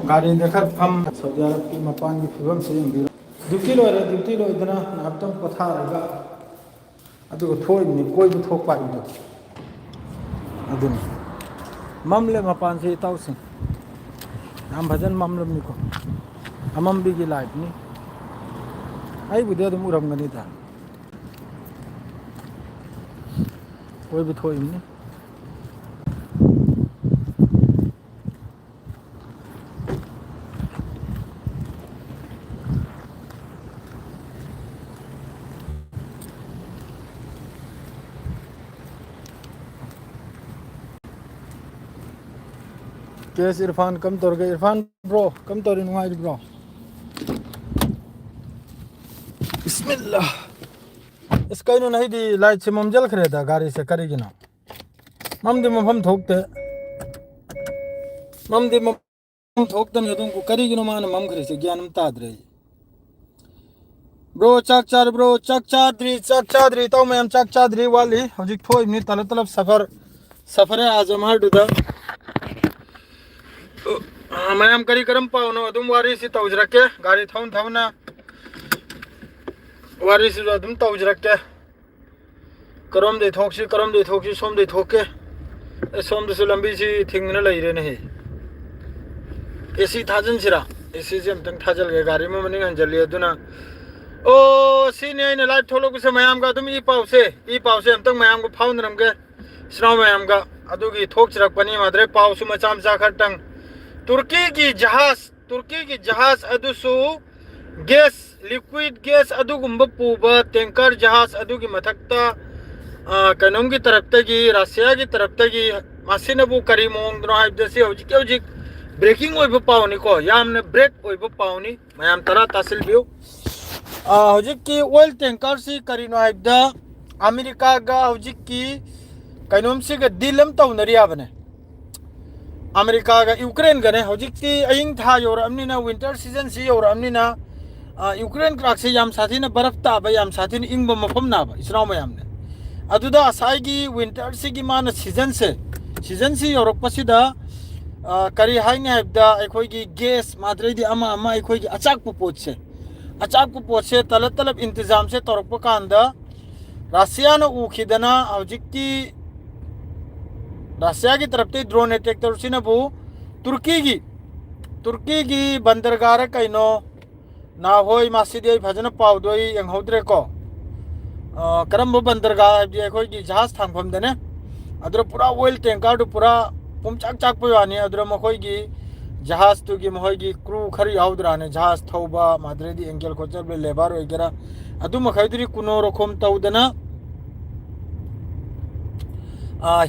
गाड़ी देखर फम सऊदी अरब की मपान की फिल्म से ड्यूटी लोरे ड्यूटी लोइदना नापतम पथारगा अदुग थोइनी कोई भी थोक पाइदो अदुन ममले मपान से इताउसिंग हम भजन ममलम निको हमम भी की लाइफ नी आई बुदे अदुम उरमगनी था कोई भी थोइनी केस इरफान कम तौर के इरफान ब्रो कम तौर नुआई ब्रो बिस्मिल्लाह इसका नो नहीं दी लाइट से ममजल खरेदा गाड़ी से करेगी ना मम दे मम थोकते मम दे मम थोकते ने तुमको करेगी नो मान मम खरे से ज्ञानम ताद रही ब्रो चक चादरी तो मैं चक चादरी वाली हजिक थोई नि तलब तलब सफर है आजम हर दुदा मैम करी करम पाउनो अदुम वारी से तौज रखे गाड़ी थौन थौना वारी से अदुम तौज रखे करम दे थोकसी सोम दे थोके सोम दे लंबी सी थिंगना लई रे नहीं एसी थाजन सिरा एसी से हमतंग थाजल के गाड़ी में मनिंग हंजली अदुना ओ सीने ने लाइव थोलो कुछ मैम का तुम ई पाव से हमतंग मैम को फाउंड रमगे स्नो मैम का अदुगी थोक चिरक पनी मादरे पाव सु मचाम जाखर टंग तुर्की की जहाज अदुसु गैस लिक्विड गैस अदुगुम्ब पुबा टैंकर जहाज अदुगी मथक्ता कनम की तरफ तगी रशिया की तरफ तगी मासिनबु करी मोंग हाइबदसी हौजिक ब्रेकिंग ओइब पावनी को यामने ब्रेक ओइब पावनी मयाम तरा तासिल बियो हौजिक की ऑयल टैंकर सी करीनो हाइबदा अमेरिका गा हौजिक की कनम सी ग दिलम तौनरिया बने अमेरिका का यूक्रेन गने हौजिकती अयिंग था योरमनिना विंटर सीजन सी योरमनिना यूक्रेन क्राक से याम साथीना बरफ ताबा याम साथीना इंग मफम नाबा इसराव मयामने अदुदा असाइगी विंटर सी मान सीजन सी योरकपसिदा करी हाइने हाइबदा अखोइगी गैस माद्रेदी अमा अमा अखोइगी अचाकपु पोचे तलब तलब इंतजाम से तौरप कांदा रशिया न उखिदना हौजिकती रशिया की तरफ से ड्रोन अटैक तौरसिनबु तुर्की की बंदरगाह कईनो ना होई मासिदी फजन पाउदोई यंगहोद्रे को करम बंदरगाह की जहाज थांगफमदने अदर पूरा ऑयल टैंकर पूरा पुमचाक चाकपयानी अदर मखोई जहाज तुगी महोई क्रू खरी याउद्राने जहाज थौबा माद्रेदी एंगल खोचर लेबर वगैरह अदु मखैदरी कुनो रखम तौदना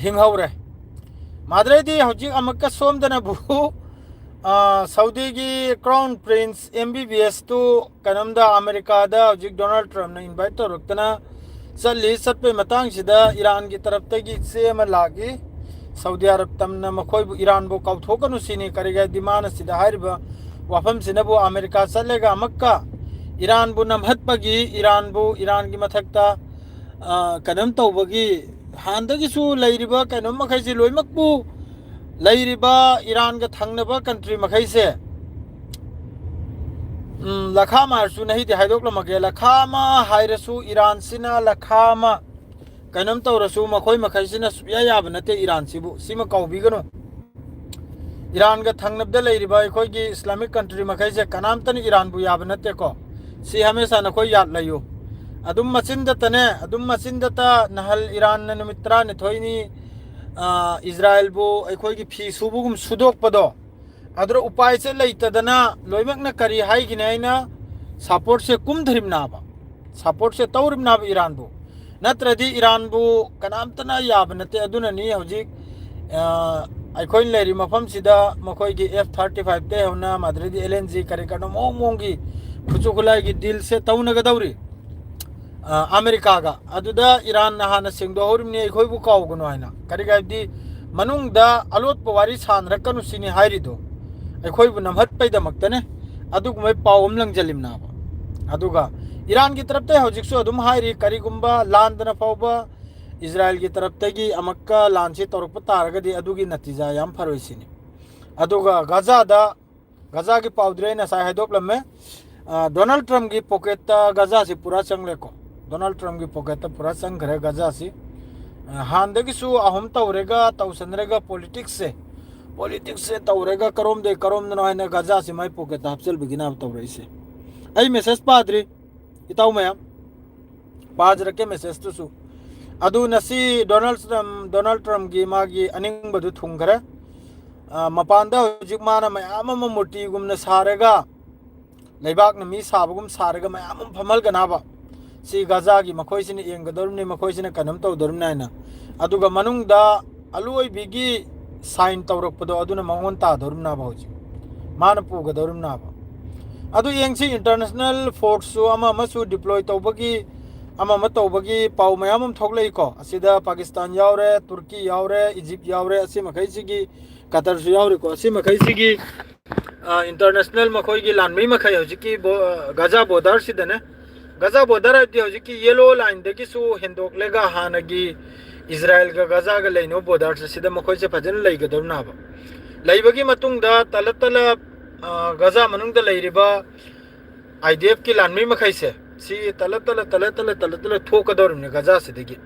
हिंगहौरे माद्रेदी हौजिक अमक्का सोमदना बु सऊदी की क्राउन प्रिंस MBBS तो कनमदा अमेरिका दा हौजिक डोनाल्ड ट्रम्प ने इनवाइट तौरक्तना चली चटपे मतंग सिदा ईरान की तरफ तगी से म लागी सऊदी अरब तमना मखोइबु ईरान बो काउथोकनु सिनी करिगा दिमान सिदा हारिबा वाफम सिनबु अमेरिका चलेगा मक्का ईरान बु नमहतपगी ईरान की मथक्ता कदम तौबगी हांदगिसु लैरिबा कनो मखैसे लोइमकबु लैरिबा ईरान का थंगनबा कंट्री मखैसे लखामा हरसु नहीं दे हाइदोकलमगे लखामा हाइरसु ईरान सिना लखामा कनम तौरसु मखोइ मखैसिना सुया याब नते ईरान सिबु सिमा काउबिगनो ईरान का थंगनबदा लैरिबा अखोइगी इस्लामिक कंट्री मखैसे कनामतन ईरान बु याब नते को सि हमेशा नखोइ याद लयो अदुम मचिंदता नहल ईरान नमित्रा ने थोइनी इजराइल बो अखोइगी फी सुबुगुम सुदोकपदो अदर उपाय से लैतदना लोइमकना करी हाइगिने आइना सपोर्ट से कुमधरिमनाबा सपोर्ट से तौरिमनाबा ईरान बो नत्रदी ईरान बो कनामतना याब नते अदुननी हौजिक अखोइन लेरी मफम सिदा मखोइगी F-35 ते होना माद्रेदी LNG करी कनो मोंगी खुचुखुलाई डील से तौनगदौरी अमेरिका का अदुदा ईरान नहाना सिंगदोहरिमनी अखोइबु काउगनो हाइना करिगाइदी मनुंगदा अलोट पवारी सानरकनु सिनी हाइरिदो अखोइबु नमहतपैदमक्तने अदुगुमै पावम लंगजलिमनाबा अदुगा ईरान की तरफ ते हौजिकसु अदुम हाइरी करिगुम्बा लांदना फाउबा इजराइल की तरफ तगी अमक्का लांचे तौरप तारगदी अदुगी नतीजा याम फरोइसिनी अदुगा गजा की पाउद्रे न साय हेदोपलमे डोनाल्ड ट्रम्प की पॉकेट गजा से पूरा चंगले को डोनाल्ड ट्रम्प की पॉकेट पूरा चंगरे गजा से हांदगिसु अहम तौरेगा तौसनरेगा पॉलिटिक्स से तौरेगा करोम दनो है गजा से माई पॉकेट हपचल बिगिना तौरे से आई मेसेज पाद्री इताऊ मैम पाजरके मेसेज तुसु अदु नसी डोनाल्ड ट्रम्प की मागी अनिंग बदु थुंगरे मपानदा हुजिक माना मयाम मूर्ति गुमना सारेगा लेबाक मी साबगुम सारेगा मयाम फमल गनाबा सी गजा की मखोइसिन येंगदोरमनि मखोइसिन कनम तौदोरमनाइना अदुगा मनुंगदा अलुइबिगी साइन तौरकपदो अदुना मंगोन तादोरमनाबा हुजिक माना पुगदोरमनाबा अदु येंगसी इंटरनेशनल फोर्स अमसु डिप्लॉय तौबगी तौबगी पाउ मयाम थोकलेको असिदा पाकिस्तान यावरे तुर्की यावरे इजिप्ट यावरे असि मखैसिगी कतर यावरेको असि मखैसिगी इंटरनेशनल मखोइगी लानमी मखै हजिकी गजा बॉर्डर सिदने गजा बॉर्डर हजिकी येलो लाइन दगिसु हेंदोकलेगा हानगी इजराइल का गजा का लेनो बॉर्डर सिदा मखोइसे फजन लेगदरनाबा लेबगी मतुंगदा तलतल गजा मनुंगदा लेरिबा आईडीएफ की लानमी मखैसे सी तलतल थोकदरने गजा सिदगी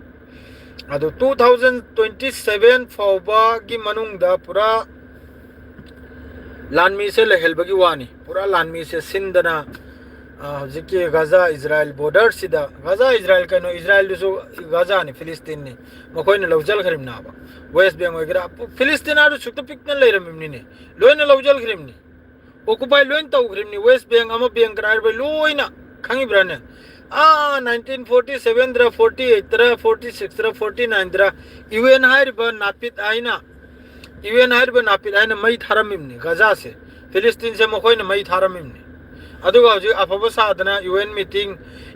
अदो 2027 फाउबा की मनुंगदा पूरा लानमी से लहेलबगी वानी पूरा लानमी से सिंदना हजिकी गजा इजराइल बॉर्डर सिदा गजा इजराइल कनो इजराइल दुसो गजा ने फिलिस्तीन ने मखोइने लौजल खरिमनाबा वेस्ट बेंग वगैरह फिलिस्तीन आरो सुक्त पिकन लेरमिमनी ने लोइने लौजल खरिमनी ओकुपाई लोइन तौ खरिमनी वेस्ट बेंग अमा बेंग करार बे लोइना खंगिब्राने 1947 द्रा 48 द्रा 46 द्रा 49 द्रा यूएन हाइरबा नापित आइना यूएन हाइरबा नापित आइना मई थारमिमनी गजा से फिलिस्तीन से मखोइने मई थारमिमनी अदुगा हजि अफब सादना UN meeting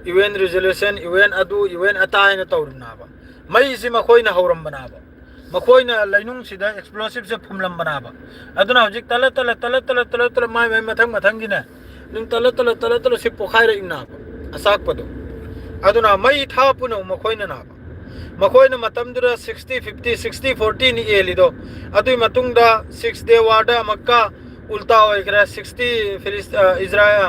UN resolution UN अदु यूएन अतायना तौरनाबा मई से मखोइने हौरम बनाबा मखोइने लैनुंग सिदा एक्सप्लोसिव से फुमलम बनाबा अदुना हजि तल माई मथंग गिने नुं तल से पोखाइर इनाबा असाकपदो अदुना मई थापुनो मखोइने नाबा मखोइने मतमदुरा 60 50 60 40 नि एलिदो अदुई मतुंगदा 6 डे वार्डा मक्का उल्टा होइग्रा 60 इजराइल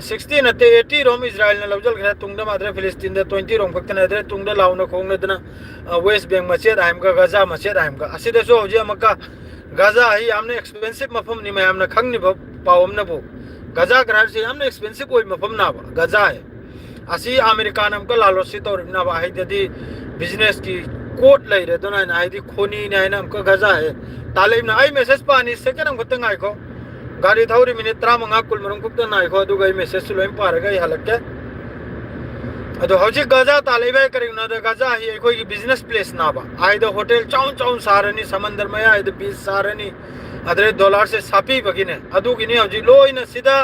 60 नते 80 रोम इजराइल न लवजल ग्रा तुंगदा माद्रे फिलिस्तीन दे 20 रोम फक्त नदरे तुंगदा लाउन खोंगदना वेस्ट बैंक मचेद आइमगा गजा मचेद आइमगा असिदसो हौजे मक्का गजा hi yamna expensive mafam ni mayamna khangni pawamna bo गजा ग्राहक से हमने एक्सपेंसिव कोई मफम ना बा गजा है असी अमेरिकन हमको लालोसी तो ना बा है यदि बिजनेस की कोट ले रहे तो ना है यदि खोनी ना है ना हमको गजा है तालीम ना आई मैसेज पानी सेकंड हमको तंग आई को गाड़ी थोड़ी मिनट 3 मंगा कुल मरुंग कुत्ता ना आई को दु गई मैसेज सुलोई पार गई हालत के अदो हौजी गजा तालीबे करिंग ना गजा ही कोई की बिजनेस प्लेस ना बा I the hotel chown Sarni समंदर में I the beach Sarni अदरे dollar से सापी बगिने अदु गिने हौजी लोइना सीधा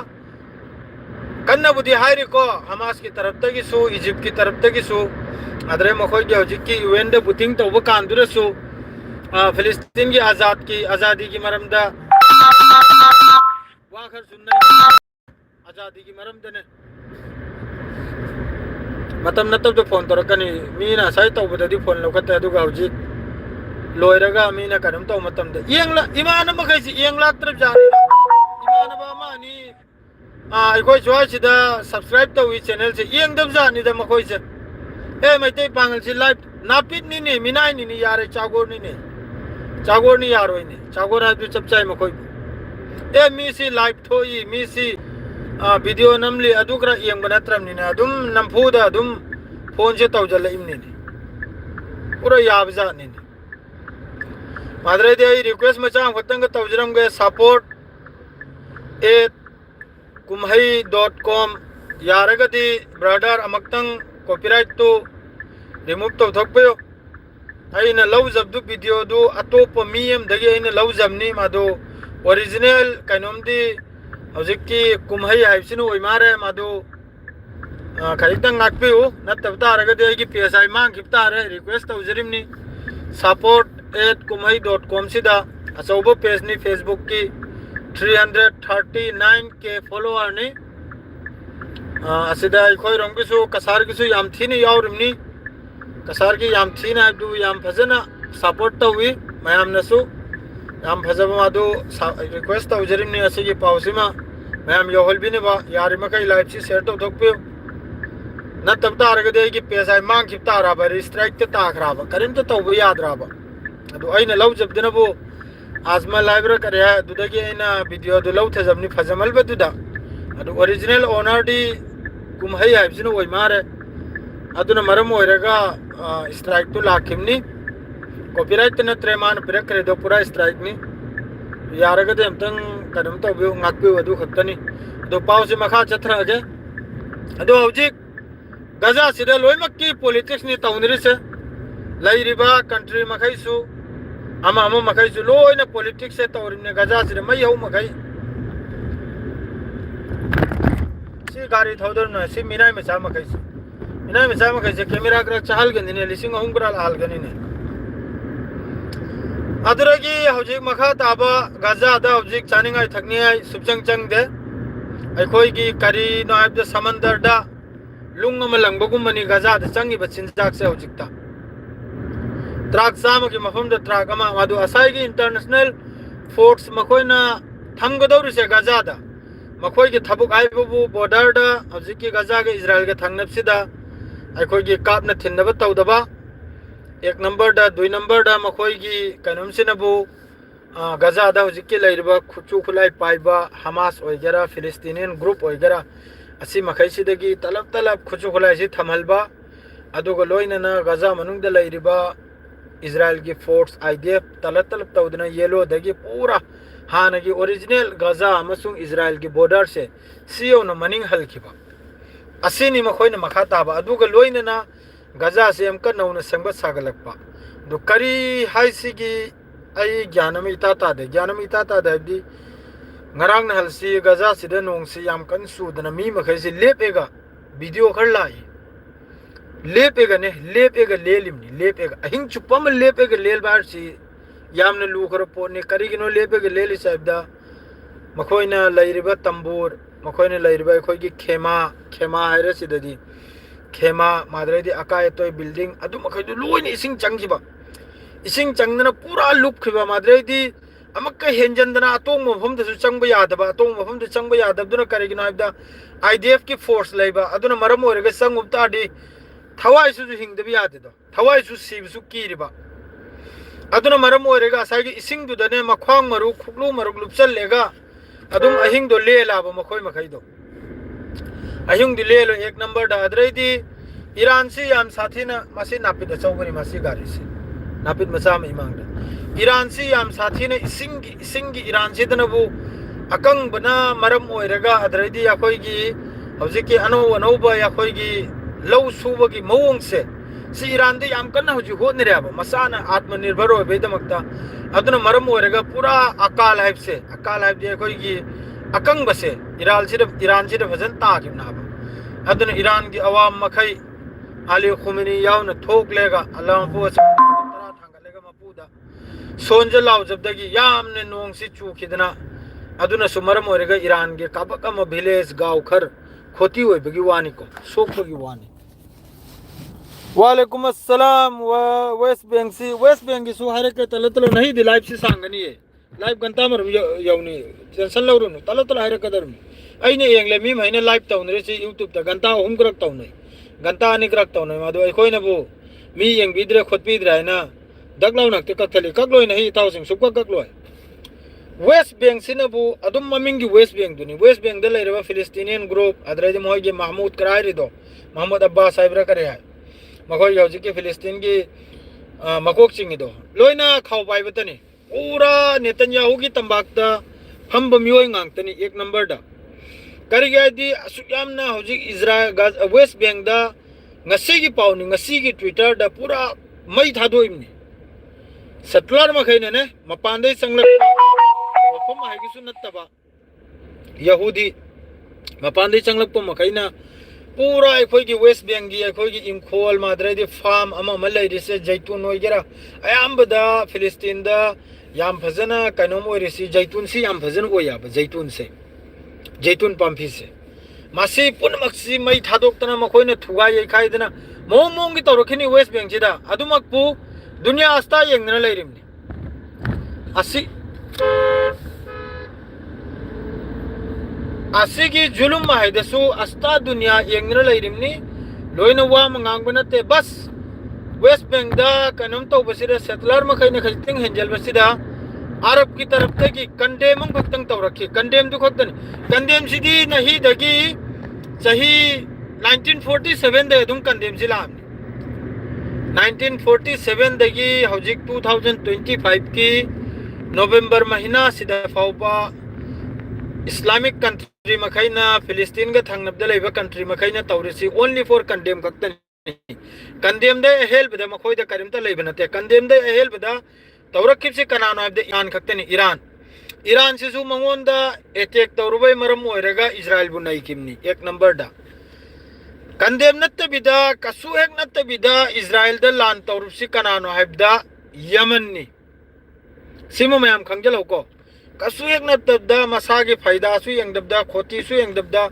कन्ना बुद्धि हाइरे को हमास की तरफ तक सु इजिप्ट की तरफ तक सु अदरे मखोई के हौजी की यूएन दे बुथिंग तो वो कांदुरे सु फिलिस्तीन की आजादी की मरमदा वाखर सुनने आजादी की मरमदने मतम नतब तो फोन तोरकनी मीना साइ तौबददी फोन लौकते अदुगा हौजी लोयरगा मीना कदम तो मतमदे येंगला इमान मखैसि येंगला तरफ जानी इमान बामानी अखोई जोइसिदा सब्सक्राइब तौई चैनल से येंगदब जानी द मखोइसे ए मैते पांगल से लाइव नापित नि मिनाइ नि यारे चागोर नि यारोइ नि चागोर आ चपचाइ मखोइ ए मिसी लाइव थोई मिसी वीडियो नमली अदुग्रा येंग बनत्रम नि अदुम नमफुदा अदुम फोन से तौजल इमनि पूरा याबजा नि मादरे दे रिक्वेस्ट मचा खतंग तौजरम गे सपोर्ट @kumhai.com यारगदी ब्रदर अमक्तंग कॉपीराइट तो रिमूव तो थकपयो अइना लौजबदु वीडियो दु अतोप मियम दगे अइना लौजबनी मादो ओरिजिनल कैनोमदी हौजिकी कुमहै हाइसिनु ओइमारे मादो खरितंग नाकपियो नतब तारगदी अइगी पेसाइ मांग खिपतारे रिक्वेस्ट तौजरिमनी support@kumhai.com सिदा असौबो पेज नि फेसबुक की 339 के फॉलोअर नि असिदा अखोई रोंगिसु कसार गिसु याम थिनि यावरिमनि कसार की याम थीना है दु याम फजना सपोर्ट तवी मैम नसु याम फजब मादु रिक्वेस्ट तवजरिम ने असे की पावसिमा मैम योहल भी ने बा यार मकई लाइव से शेयर तो दोपियो न तब तारगदे की पैसा मांग की ताराबा स्ट्राइक ते ताखराबा करिम तो तव याद राबा अदु अइना लव जबदना बो आजमा लाइव रा करे है दुदगी अइना वीडियो दु लव थे जबनी फजमल बदुदा अदु ओरिजिनल ओनर दी कुमहै हाइबसिनो ओइ मारे अदुना मरम ओइरगा स्ट्राइक तो लाखिमनी कॉपीराइट न त्रेमान ब्रेक करे दो पूरा स्ट्राइक नी यारगदे हमतंग कदम तो बियो ngakbi अदु खक्तनी दो पाव से मखा चथरागे अदु हौजिक गजा सिदा लोइमक्की पॉलिटिक्स नि तौनरि से लैरिबा कंट्री मखैसु अमा मखैसु लोइना पॉलिटिक्स से तौरिने गजा सिदा मै हौ मखै सी गाड़ी थौदर न सी मिनाय मचा मखैसु कैमरा ग्रा चाहल गनिने लिसिंग अहुंगरा हाल गनिने अदरगी हौजिक मखा ताबा गजा दा हौजिक चानिंगाय थकनियाय सुबचंग चंगदे अखोई की करी नायब समंदर दा लुंग मलंगबगुमनी गजा दा चंगी बचिनजाक से हौजिकता ट्रक साम की मफम दा ट्रक अमा मादु असाई की इंटरनेशनल फोर्स मखोइना थंगदौरि से गजा दा मखोई की थबुक आइबबु बॉर्डर दा हौजिक की गजा के इजराइल के थंगनबसिदा अखोई की कापना थिनबा तौदबा एक नंबर दा दुई नंबर दा मखोई की कनम सिनबु गजा दा हौजिक के लैरबा खुचु खुलाई पाइबा हमास ओइगेरा फिलिस्तीनियन ग्रुप ओइगेरा असी मखैसिदगी तलब तलब खुचु खुलाई सि थमहलबा अदुगा लोइनना गजा मनुंग दा लैरिबा इजराइल की फोर्स आईडीएफ तलब तलब तौदना येलो दगी पूरा हानगी ओरिजिनल गजा अमसुंग इजराइल की बॉर्डर से सियो न मनिंग हलखिबा असिनी मखोइना मखा ताबा अदुगा लोइनना गजा से अमका नौना संगत सागलकपा दो करी हाइसिगी आई ज्ञानम इता तादे दी ngarang na halsi gaza sida nong si yam kan su dana mi ma khaisi lepega video khar lai lepega lelim ni lepega ahing chupam lepega lel bar si yam na lu khar po ne kari gino lepega leli saib da makhoina lairiba tambur makhoina lairiba khoi gi khema haira sida di khema madre di akai toy building adu makhai du loi ni ising changjiba ising changna pura lup khiba madre di अमक हेंजंदना अतोंग मफम दसु चंग यादबा अतोंग मफम the चंग यादबदुना करेगिनो हाइबदा IDF की force लेबा अदुना मरम ओरगे संग उपताडी थवाई सु हिंगदबि याददो थवाई सु सिबसु कीरिबा अदुना मरम ओरगा साइगी इसिंग दुदने मख्वांग मरु खुक्लु मरु लुपचल लेगा अदुम अहिंग दो लेलाबा मखोय मखैदो अहिंग दि लेलो एक नंबर दा अद्रैदी ईरान से याम साथीना मसे नापिद चौगनी मसे गारी से नापिद मचा में इमांगदा ईरान से याम साथी ने इसिंगी ईरान से दनबु अकंग बना मरम ओइरगा अदरैदी याखोई की हौजिक की अनौबा याखोई की लौ सुबगी मौंग से सी ईरान दे याम कन्ना हौजि होनरेबा मसाना आत्मनिर्भर ओइबेदमक्ता अदुना मरम ओइरगा पूरा अकाल हाइब दे याखोई की अकंग बसे ईरान से फजन ताकिबनाबा अदुना ईरान की अवाम मखै अली खुमैनी यावना थोक लेगा अल्लाह पो सोंजल लाव जबदगी यामने नोंग से चूखिदना अदुना सुमरम ओरेगा ईरान के काबकम विलेज गांव खर खोती होय बगी वानी को सोक बगी वानी वालेकुम अस्सलाम वेस्ट बैंक की सु हरे के तलतल नहीं दी लाइव से सांगनी है लाइव गंता मर यौनी टेंशन लवरुनु तलतल हरे कदर अइने एंगले मी महीने लाइव तौनरे से यूट्यूब ता गंता हुम करक तौनै गंता अनि करक तौनै मादो अखोइना बो मी यंग बिद्रे खोत बिद्रे हैना दगलाव नक्ते कथली कगलोय नहीं तावसिंग सुक्का कगलोय वेस्ट बैंक सिनबु अदुम ममिंग वेस्ट बैंक दुनी वेस्ट बैंक दे लेरबा फिलिस्तीनियन ग्रुप अदरैदि मोयगे महमूद करायरि दो मोहम्मद अब्बास साहिबरा करे है मखोय हौजिक के फिलिस्तीन की मकोक चिंगी दो लोइना खाव पाइबतनी पूरा नेतन्याहू की तंबाकता फंब मियोय ngang एक नंबर दा करिगैदी असुयामना हौजिक इजराइल वेस्ट बैंक दा ngasi की पावनी ngasi की ट्विटर दा पूरा मई थादोइमनी सटलर मखैने ने मपांदे संगलक मफम हाइगिसु नत्तबा यहूदी मपांदे संगलक प मखैना पूरा अखोई की वेस्ट बैंक की अखोई की इमखोल माद्रेदी फार्म अमा मलैरि से जैतून ओइगेरा अयामबदा फिलिस्तीन दा याम फजना कनोम ओइरिसी जैतून सी याम फजन ओयाब जैतून पंपी से मासी पुनमक्सी मई थादोक्तना मखोइना थुगा यखाइदना मोंग मोंग की तौरखिनी वेस्ट बैंक सिदा अदुमकपु दुनिया आस्था येंगना लेरिमनी असी असिगी जुलुम हाइदसु आस्था दुनिया येंगना लेरिमनी लोइना वा मंगांग बनते बस वेस्ट बैंक दा कनम तो बसिदा सेटलर मखैना खजितिंग हेंजल बसिदा अरब की तरफ तकी कंडेम खक्तंग तौरखी कंडेम दु खक्तन कंडेम सिदी नहीं दगी सही 1947 दे दुम कंडेम जिला 1947 दगी हौजिक 2025 की नवंबर महीना सिदा फाउबा इस्लामिक कंट्री मखैना फिलिस्तीन का थंगनबदा लेबा कंट्री मखैना तौरिसी ओनली फॉर कंडेम खक्तन कंडेम दे हेल बदा मखोयदा करिमता लेबा नते कंडेम दे हेल बदा तौरखिब से कनानो हाबदे ईरान खक्तनी ईरान सिसु मंगोंदा अटैक तौरबय मरम ओइरगा इजराइल बु नाइकिमनी एक नंबर दा कंडेम नत्तबिदा कसु हेक नत्तबिदा इजराइल दा लान तौरबसी कनानो हाबदा यमन नि सिमो मयाम खंगजलो को कसु हेक नत्तबदा मसागे फायदा सु यंगदबदा खोती सु यंगदबदा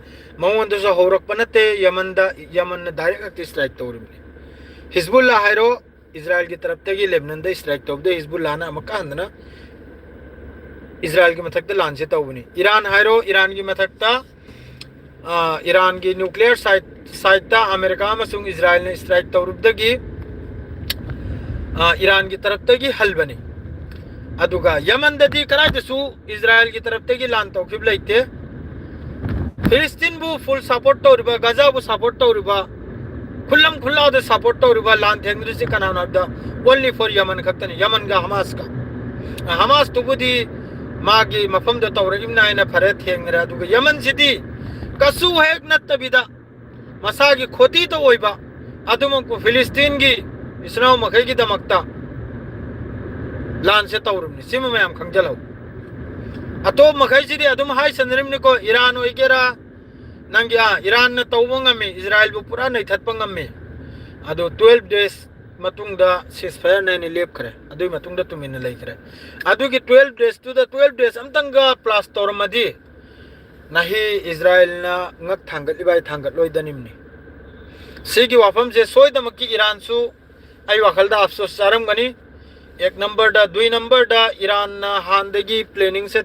मंगोंदा जो होरक पनते यमन डायरेक्ट स्ट्राइक तौरबनी हिजबुल्लाह हायरो इजराइल की तरफ तक लेबनान दे स्ट्राइक तौबदे हिजबुल्लाह ना मक्का हंदना इजराइल की मथकता लान से तौबनी ईरान हायरो ईरान की मथकता ईरान की न्यूक्लियर साइट ता अमेरिका मसुंग इजराइल ने स्ट्राइक तौरबदगी ईरान की तरफ तक हल बनी अदुगा यमन ददी करायदसु इजराइल की तरफ तक लान तौखिब लेते फिलिस्तीन बु फुल सपोर्ट तौरबा गजा बु सपोर्ट तौरबा खुल्लम खुल्ला दे सपोर्ट तौरबा लान थेंग्रिसी कनान अब्दा ओनली फॉर यमन खक्तनी यमन का हमास तुबुदी मागी मफम द तौरगिम नायना फरे थेंगरा दुगा यमन सिदी कसु हेक नत्तबिदा मसागी खोती तो ओइबा अदुमको फिलिस्तीन की इसनाव मखै की दमकता लान से तौरमनी सिम में हम खंगजलो अतो मखै सिदी अदुम हाय संदरिमनी को ईरान ओइगेरा नंगी ईरान न तौबंगमे इजराइल बु पुरा नै थतपंगमे अदो 12 डेज मतुंगदा सीजफायर नै लेपखरे अदुई मतुंगदा तुमिन लैखरे अदुगी 12 डेज टू द 12 डेज अमतंगा प्लस तौरमदी नहीं इजराइल ना ngak thangat libai thangat loi danimni sigi wafam je soidamaki Iran सु ai wakal da afsos saram gani एक नंबर दा दुई नंबर दा ईरान ना हांदगी प्लानिंग से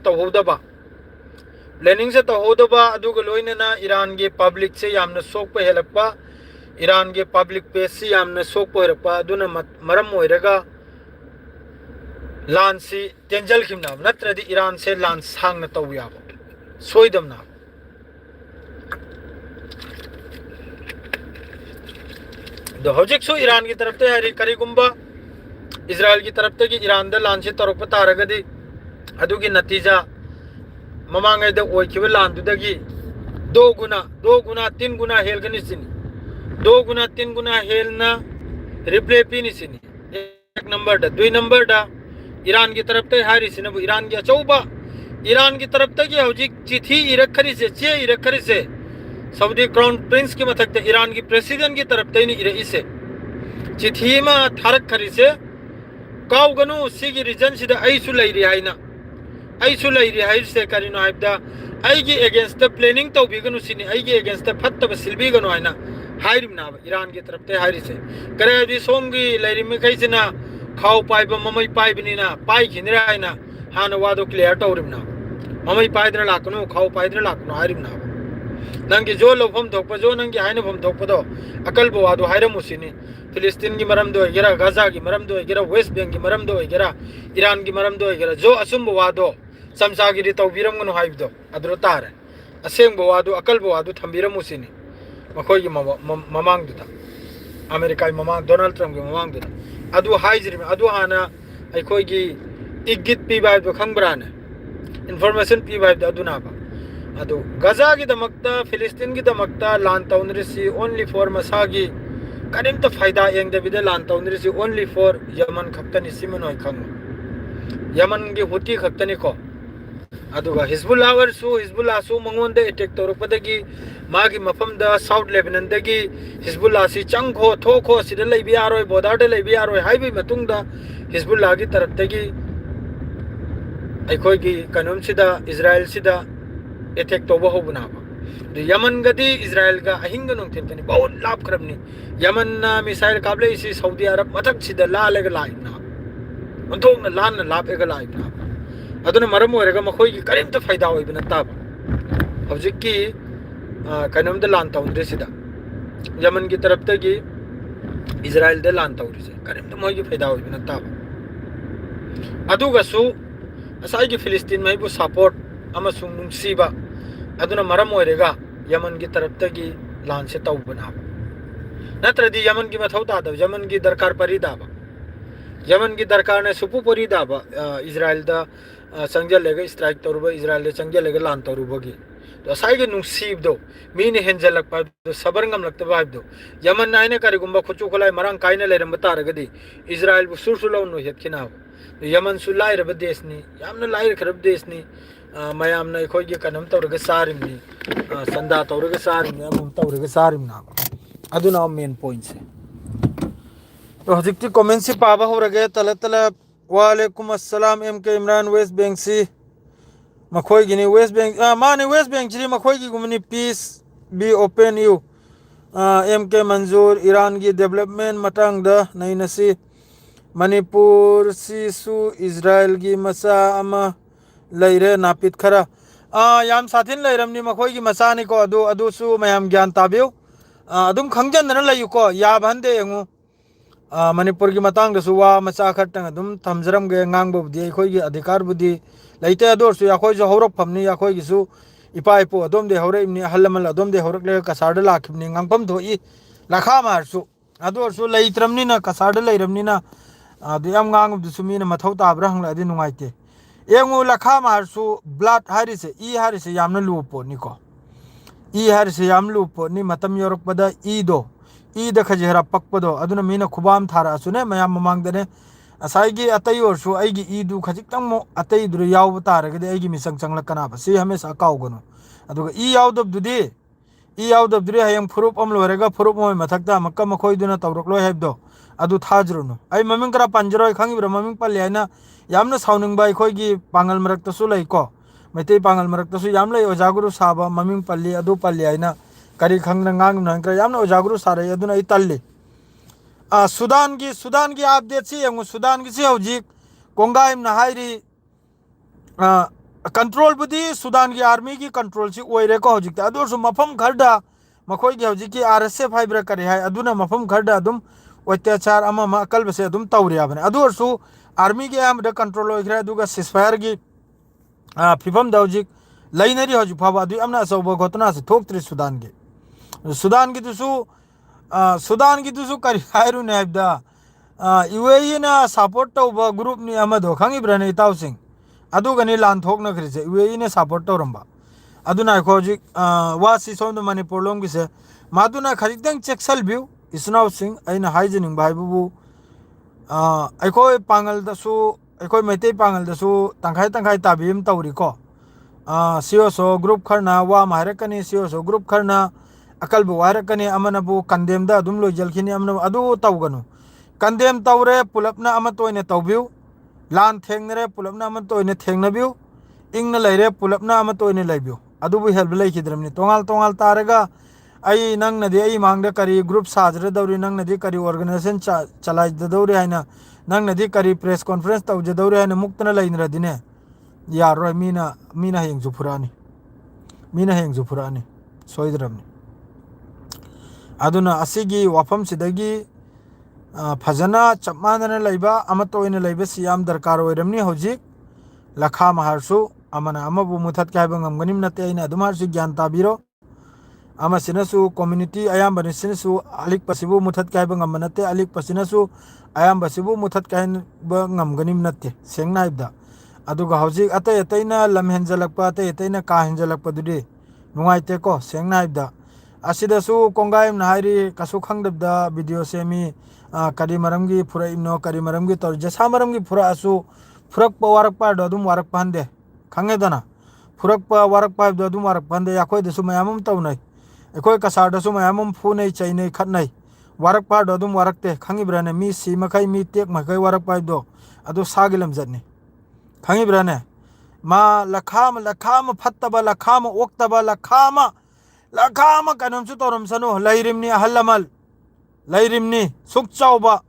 तौहोदबा अदुगा लोइनना ईरान के पब्लिक से यामना सोकपा हेलकपा ईरान के पब्लिक पेज से यामना सोकपा हेलकपा अदुना मरम ओइरगा लान सी तेंजल खिमना नत्रदि ईरान से लान सांगना तौयाबो सोइदमना दो हौजिक सु ईरान की तरफ ते हरि करिगुंबा इजराइल की तरफ ते ईरान दा लान से तौरकपा तारगदि अदुगी नतीजा ममांग लानदुदगी दो गुना तीन गुना हेलगनी सिनी 2 गुना 3 गुना हेलना रिप्ले पीनी सिनी एक नंबर दा दुई नंबर दा ईरान की तरफ ते हारी सिनबु ईरान की अचौबा ईरान की तरफ तक हौजिक चिठी इरखरी से सऊदी क्राउन प्रिंस की मथक ईरान की प्रेसिडेंट की तरफ तैनी इसे चिठी मा थारक खरी से काउगनु सिगी रीजन सिदा आइसु लैरि हाइना आइसु लैरि हाइसे करिनो हाइबदा आइगी अगेंस्ट द प्लानिंग तौबिगनु सिनी आइगी अगेंस्ट द फत्तब सिलबिगनु हाइना हाइरिमना ईरान की तरफ ते हाइरि से करे दि सोंगी लैरि मे खैसिना खाउ पाइब ममै पाइबनिना पाइ खिनरा हाइना हाना वादो क्लियर तौरिमना ममै पाइद्र लाकनु खाउ पाइद्र लाकनु हाइरिमना नंगी जो लोफम धोकप जो नंगी हाइना फम धोकपदो अकल बो वादो हाइरमुसिनी फिलिस्तीन की मरम दो गेरा गाजा की मरम दो गेरा वेस्ट बैंक की मरम दो गेरा ईरान की मरम दो गेरा जो असुम वादो समसागिरी तौबिरमगनु हाइबदो अद्रो तारे असेंग वादो अकल वादो थंबिरमुसिनी मखोई ममांगदुदा अमेरिका ममांग डोनाल्ड ट्रम्प की ममांगदुदा अदु हाइजरिम अदु हाना अखोई की इगित पीबाइबो खंगब्राने इन्फॉर्मेशन पीबाइबदो अदुनाबा अदु गाजा की दमकता फिलिस्तीन की दमकता लान तौनरिसी ओनली फॉर मसागी करिमता फायदा यंगदबिदा लान तौनरिसी ओनली फॉर यमन खक्तनी सिमनोय खंग यमन की हुती खक्तनी को अदुगा हिजबुल्लाह सु मंगोंदे अटैक तौरपदगी मागी मफमदा साउथ लेबनान दगी हिजबुल्लाह सि चंगखो थोखो सिदा लैबि यारोय बॉर्डर दे लैबि यारोय हाइबि मतुंगदा हिजबुल्लाह की तरफ दगी अखोई की कनम सिदा इजराइल सिदा अटैक तौबा होबनाबा यमन गदी इजराइल का अहिंग नोंथेन कनी बहुत लाभ खरबनी यमन ना मिसाइल काबले इसी सऊदी अरब मथक सिदा लालेगा लाइना अंथों न लान लापेगा लाइना अदुना मरम ओरेगा मखोई की करीम तो फायदा होई बना ताब हौजिक की कनम द लान ताउंदे सिदा यमन की तरफ तक इजराइल दे लान ताउरी से करीम तो मोई की फायदा होई बना ताब अदुगसु असाई की फिलिस्तीन में बु सपोर्ट अमसुंग नुंसीबा अदुना मरम ओरेगा यमन की तरफ तक लान से ताउ बना नत्रदी यमन की मथौ ताद यमन की दरकार परी दाबा यमन की दरकार ने सुपु परी दाबा इजराइल दा संजल लेगा स्ट्राइक तौरुबा इजराइल ले संजल लेगा लान तौरुबगी तो असाई के नुंसीब दो मीने हेंजलक पा दो सबरंगम लगता बाइब दो यमन नाइने करिगुंबा खुचु खोलाई मरंग काइने लेरम बतारगदी इजराइल बु सुरसुलाउ नो हेत खिनाव यमन सु लाइरब देशनी यामना लाइर खरब देशनी मयामना अखोई के कनम तौरग सारिमनी संदा तौरग सारिमनी अमम तौरग सारिमना अदुना मेन पॉइंट से तो हजिकती कमेंट से पाबा हो रगे तल तल वालेकुम अस्सलाम एम के इमरान वेस्ट बैंक से मखोई गिनी वेस्ट बैंक माने वेस्ट बैंक जी मखोई की गुमनी पीस बी ओपन यू एम के मंजूर ईरान की डेवलपमेंट मतंग द नई नसी मणिपुर सिसु इजराइल की मसा अमा लैरे नापित खरा याम साथिन लैरमनी मखोई की मसा नि को अदु अदुसु मयाम ज्ञान ताबियो अदुम खंगजन न लयु को याबहंदे यंगु मणिपुर की मतंग दसु वा मचा खटंग अदुम थमजरम गे ngangbudi अखोई की अधिकार बुद्धि लैते अदोरसु याखोई जो हौरक फमनी याखोई गिसु इपा इपो अदोम दे हौरे इमनी हल्लमल अदोम दे हौरक ले कसाड लाखिबनी nganpam थोई लखा मारसु अदोरसु लैत्रमनी ना कसाड लैरमनी ना अदु याम ngangbदुसु मीना मथौ ताब्रा हंगला अदि नुंगाइते एंगु लखा मारसु ब्लड हारिसे ई हारिसे यामना लुपो निको ई हारिसे याम लुपो नि मतम योरकपदा ई दो ई द खजेरा पकपदो अदुना मीना खुबाम थारा सुने मयाम ममांगदने असाइगी अतई ओरसु आइगी ई दु खजिक्तंग मो अतई दुर याव तारगदे आइगी मिसंग चंगलकना बसी हमेशा काउगनो अदुगा ई यावदबदुदी ई यावदबदुरी हयंग फुरुप अम लोरेगा फुरुप मोय मथक्ता मक्का मखोइदुना तौरकलो हेबदो अदु थाजरुनु आई ममिंग करा पंजरोय खंगिब्रा ममिंग पल्लेना यामना साउनिंगबा अखोइगी पांगल मरक्तसु लैको मैते पांगल मरक्तसु याम लै ओजागुरु साबा ममिंग पल्ली अदु पल्लेना करी खंगना ngang नंकर यामना ओजागुरु सारे अदुना ई तल्ली सुदान की अपडेट से यंगु सुदान की से हौजिक कोंगाइम नहाइरी कंट्रोल बुदी सुदान की आर्मी की कंट्रोल से ओइरे को हौजिक अदुरसु मफम खरदा मखोई की हौजिक की आरएसएफ हाइब्रा करे है अदुना मफम खरदा अदुम अत्याचार अमा अकल बसे अदुम तौरिया बने अदुरसु आर्मी की आम कंट्रोल ओइखरे अदुगा सिसफायर की फिफम दौजिक लैनरी हौजिक फाबा अदु अमना असौब घटना से थोक्त्री सुदान की दुसु सुदान की दुसु करी हायरु नेबदा यूएई ना सपोर्ट तौबा ग्रुप नि अमदो खंगिब्रने इताउ सिंह अदुगनि लान थोकना खरिसे यूएई ने सपोर्ट तौरंबा अदुना खोजिक वासी सोंद मणिपुर लोंग से मादुना खजितंग चेक्सल व्यू इसनाउ सिंह अइना हाइजनिंग बाइबु अखोय पांगल दसु अखोय मेते पांगल दसु तंखाय ताबीम तौरिको सीओसो ग्रुप खरना वा मारकनी सीओसो ग्रुप खरना अकल बुवारकनी अमनबु कंडेम दा दुम लोजलखिनी अमन अदु तौगनु कंडेम तौरे पुलपना अमतोइने तौबिउ लान थेंगनरे पुलपना अमतोइने थेंगनबिउ इंगना लैरे पुलपना अमतोइने लैबिउ अदुबु हेल्प लैखिद्रमनी तोंगाल तारगा आई नंग नदी आई मांगदे करी ग्रुप साजरे दौरी नंग नदी करी ऑर्गेनाइजेशन चलाई दौरी हैना नंग नदी करी प्रेस कॉन्फ्रेंस तौजे दौरी हैना मुक्तना लैनरदिने यारोय मीना हेंग जुफुरानी सोइद्रमनी अदुना असिगी वाफम सिदगी फजना चपमानना लैबा अमतोइने लैबा सियाम दरकार ओइरमनी हौजिक लखा महारसु अमना अमबु मुथत कायबा ngमगनिम नते आइना अदुमारसु ज्ञान ताबिरो अमा सिनसु कम्युनिटी अयाम बनिसिनसु अलिक पसिबु मुथत कायबा ngम नते अलिक पसिनसु अयाम बसिबु मुथत कायबा ngमगनिम नते सेंगना हाइबदा अदुगा हौजिक अतैना लम हेंजलकपा अतैना का हेंजलकपा दुदि नुंगाइते को सेंगना हाइबदा असिदसु कोंगाइम नहाइरी कसु खंगदबदा वीडियो सेमी करी मरमगी फुराइनो करी मरमगी तौर जसा मरमगी फुरासु फुरक वारक पा ददुम वारक पांदे खंगेदना फुरक वारक पा ददुम वारक पांदे याखोय दसु मयामम तौनै एखोय कसार दसु मयामम फुनै चैनै खतनै वारक पा ददुम वारकते खंगिब्राने मी सी मखै मी टेक मखै वारक पा दो अदु सागिलम जतनी खंगिब्राने मा लखाम फत्तबा लखाम ओक्तबा लखाम lakha ma kanam su toram sanu lairimni ahalamal lairimni suk chauba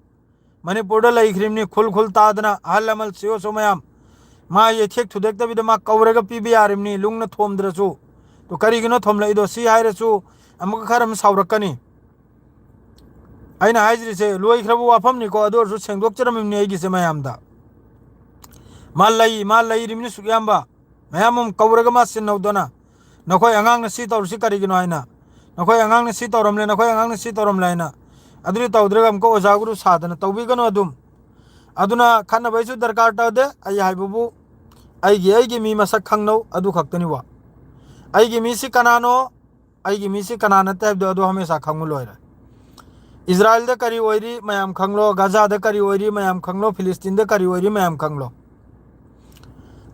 manipur da laikrimni khul khul tadna ahalamal siyo somayam ma ye thek thudek ta bidama kauraga pibi yarimni lungna thomdrasu to karigino thomla ido si hairasu amuk kharam saurakani aina haijri se loi khrabu wafam ni ko ador su sengdok charam ni egi se mayamda malai rimni sukyamba mayamum kauraga ma sinnaudona nakoi angang na si tawr si karigino aina nakoi angang na si tawramle nakoi angang na si tawramle aina adri tawdraga amko ojaguru sadana tawbigano aduna khana baisu darkar tawde ai haibubu aigi mi masak khangno adu khaktani wa aigi mi si kanano aigi mi si kanana tabdo adu hamesha khangu loira Israel da kari oiri mayam khanglo Gaza da kari oiri mayam khanglo Palestine da kari oiri mayam khanglo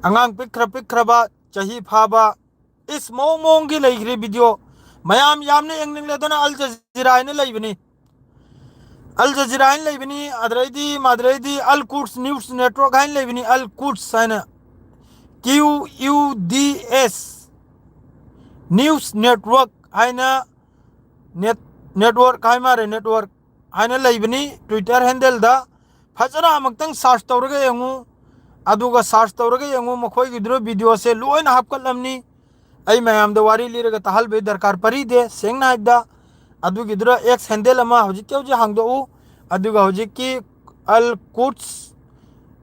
angang pikra ba chahi phaba is mong gi leigri video mayam yamne engning le dona Al Jazeera ne leibini Al Jazeera ne leibini madraidi Al Quds News Network ne leibini Al Quds sana QUDS News Network aina network haimare network aina leibini Twitter handle da fajara amaktan search tawraga yengu aduga search tawraga yengu makhoi gidro video se loina hapkalamni ai mayam da wari liraga tahal be darkar pari de sengna da adu gidro x handle ama hojik hojik hangdo u aduga hojik ki Al Quds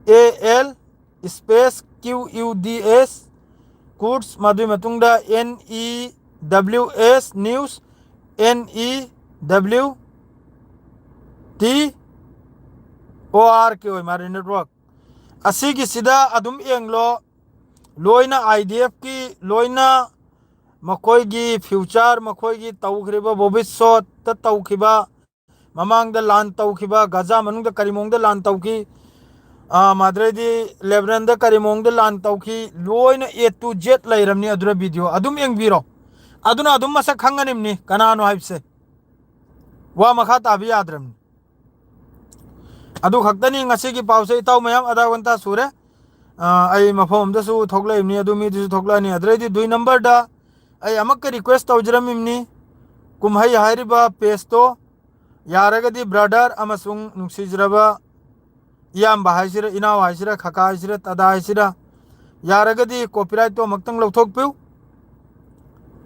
AL space QUDS Quds madu matungda NEWS News NEWTORK oi mari network asigi sida adum englo loina IDF ki loina makoi gi future makoi gi tawkhriba bobishot ta tawkhiba mamang da lan tawkhiba Gaza manung da karimong da lan tawki madredi Lebanon da karimong da lan tawki loina A to Z lairamni adura video adum engbiro aduna adum masak khanganimni kanano haibse wa makha tabi yadramni adu khaktani ngasigi pause taw mayam ada wanta sure ai mafom da su thoglaimni adu mi du thoglani adredi 2 number da ai amak request tawjramimni kumhai hairiba page to yaragadi brother amasung nuksijraba iyamba haisira inaw haisira khaka haisira tada haisira yaragadi copyright to maktang lawthokpiu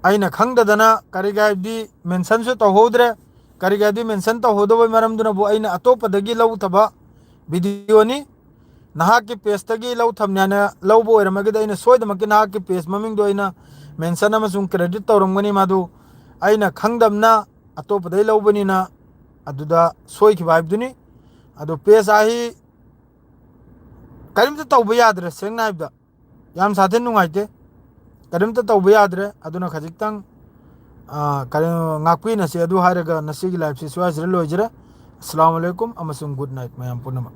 aina khangdadana karigadi mention su tawhodre karigadi mention tawhodobai maramduna bu aina atopadagi lawthaba video ni nahaki page tagi lawthamnyana lawbo oiramagida aina soidamaki nahaki page maming do aina mention amasung credit tawramgani madu aina khangdamna atopadai lawbani na aduda soikhiba haibduni adu page ahi karimta tawba yadre sengna haibda yam sathen nungaite karimta tawba yadre aduna khajiktang ngakpi nasi adu haraga nasigi live si swajre lojre assalamu alaikum amasung good night mayam punama